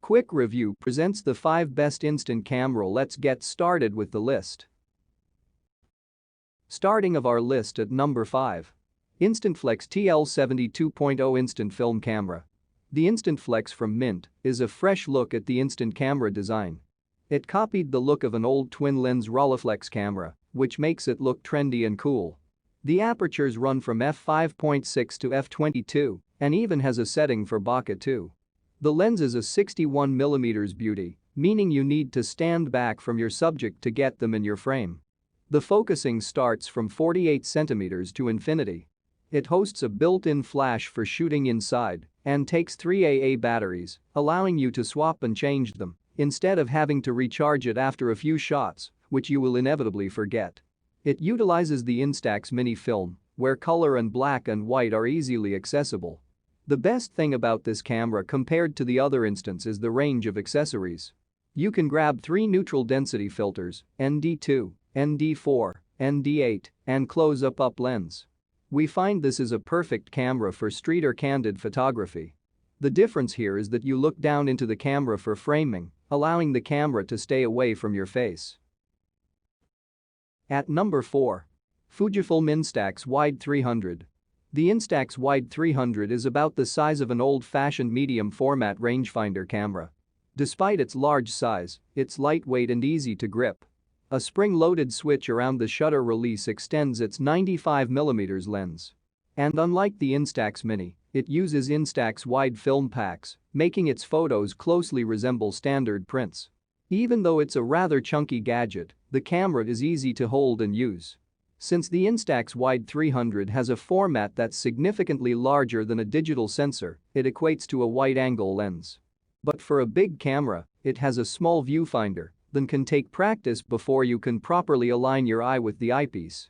Quick Review presents the 5 best instant camera. Let's get started with the list. Starting of our list at number 5. InstantFlex TL72.0 Instant Film Camera. The InstantFlex from Mint is a fresh look at the instant camera design. It copied the look of an old twin-lens Rolleiflex camera, which makes it look trendy and cool. The apertures run from f5.6 to f22 and even has a setting for bokeh too. The lens is a 61mm beauty, meaning you need to stand back from your subject to get them in your frame. The focusing starts from 48cm to infinity. It hosts a built-in flash for shooting inside and takes 3 AA batteries, allowing you to swap and change them instead of having to recharge it after a few shots, which you will inevitably forget. It utilizes the Instax mini film, where color and black and white are easily accessible. The best thing about this camera compared to the other instants is the range of accessories. You can grab 3 neutral density filters, ND2, ND4, ND8, and close-up lens. We find this is a perfect camera for street or candid photography. The difference here is that you look down into the camera for framing, allowing the camera to stay away from your face. At number 4. Fujifilm Instax Wide 300. The Instax Wide 300 is about the size of an old-fashioned medium-format rangefinder camera. Despite its large size, it's lightweight and easy to grip. A spring-loaded switch around the shutter release extends its 95mm lens. And unlike the Instax Mini, it uses Instax wide film packs, making its photos closely resemble standard prints. Even though it's a rather chunky gadget, the camera is easy to hold and use. Since the Instax Wide 300 has a format that's significantly larger than a digital sensor, it equates to a wide-angle lens. But for a big camera, it has a small viewfinder that can take practice before you can properly align your eye with the eyepiece.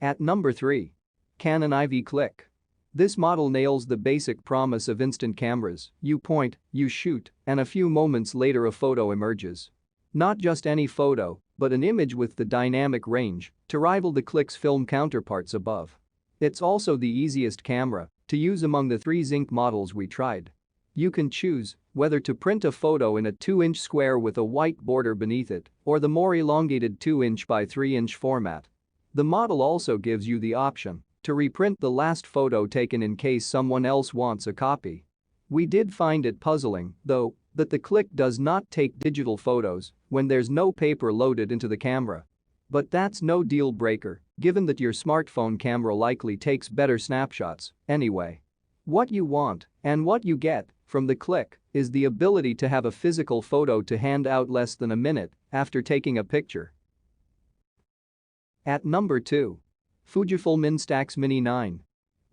At number 3. Canon Ivy Cliq. This model nails the basic promise of instant cameras. You point, you shoot, and a few moments later a photo emerges. Not just any photo, but an image with the dynamic range to rival the Cliq's film counterparts above. It's also the easiest camera to use among the 3 Zinc models we tried. You can choose whether to print a photo in a 2-inch square with a white border beneath it or the more elongated 2-inch by 3-inch format. The model also gives you the option to reprint the last photo taken in case someone else wants a copy. We did find it puzzling, though, that the Cliq does not take digital photos when there's no paper loaded into the camera. But that's no deal breaker, given that your smartphone camera likely takes better snapshots anyway. What you want and what you get from the Cliq is the ability to have a physical photo to hand out less than a minute after taking a picture. At number 2. Fujifilm Instax Mini 9.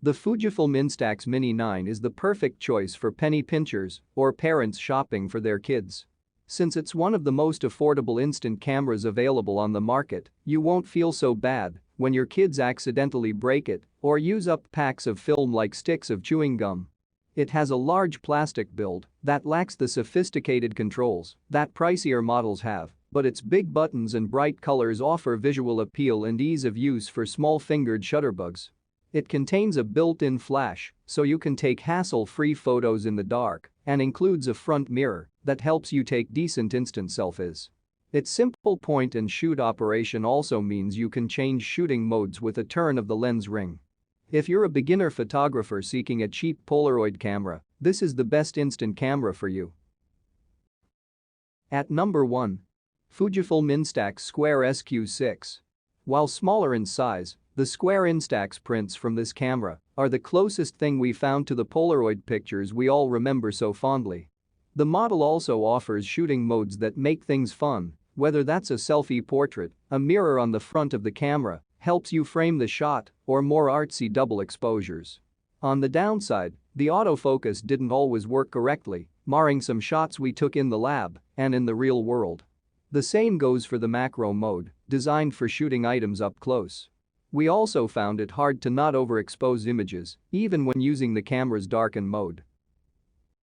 The Fujifilm Instax Mini 9 is the perfect choice for penny pinchers or parents shopping for their kids. Since it's one of the most affordable instant cameras available on the market, you won't feel so bad when your kids accidentally break it or use up packs of film like sticks of chewing gum. It has a large plastic build that lacks the sophisticated controls that pricier models have, but its big buttons and bright colors offer visual appeal and ease of use for small-fingered shutterbugs. It contains a built-in flash, so you can take hassle-free photos in the dark, and includes a front mirror that helps you take decent instant selfies. Its simple point-and-shoot operation also means you can change shooting modes with a turn of the lens ring. If you're a beginner photographer seeking a cheap Polaroid camera, this is the best instant camera for you. At number 1. Fujifilm Instax Square SQ6. While smaller in size, the square Instax prints from this camera are the closest thing we found to the Polaroid pictures we all remember so fondly. The model also offers shooting modes that make things fun, whether that's a selfie portrait, a mirror on the front of the camera helps you frame the shot, or more artsy double exposures. On the downside, the autofocus didn't always work correctly, marring some shots we took in the lab and in the real world. The same goes for the macro mode, designed for shooting items up close. We also found it hard to not overexpose images, even when using the camera's darken mode.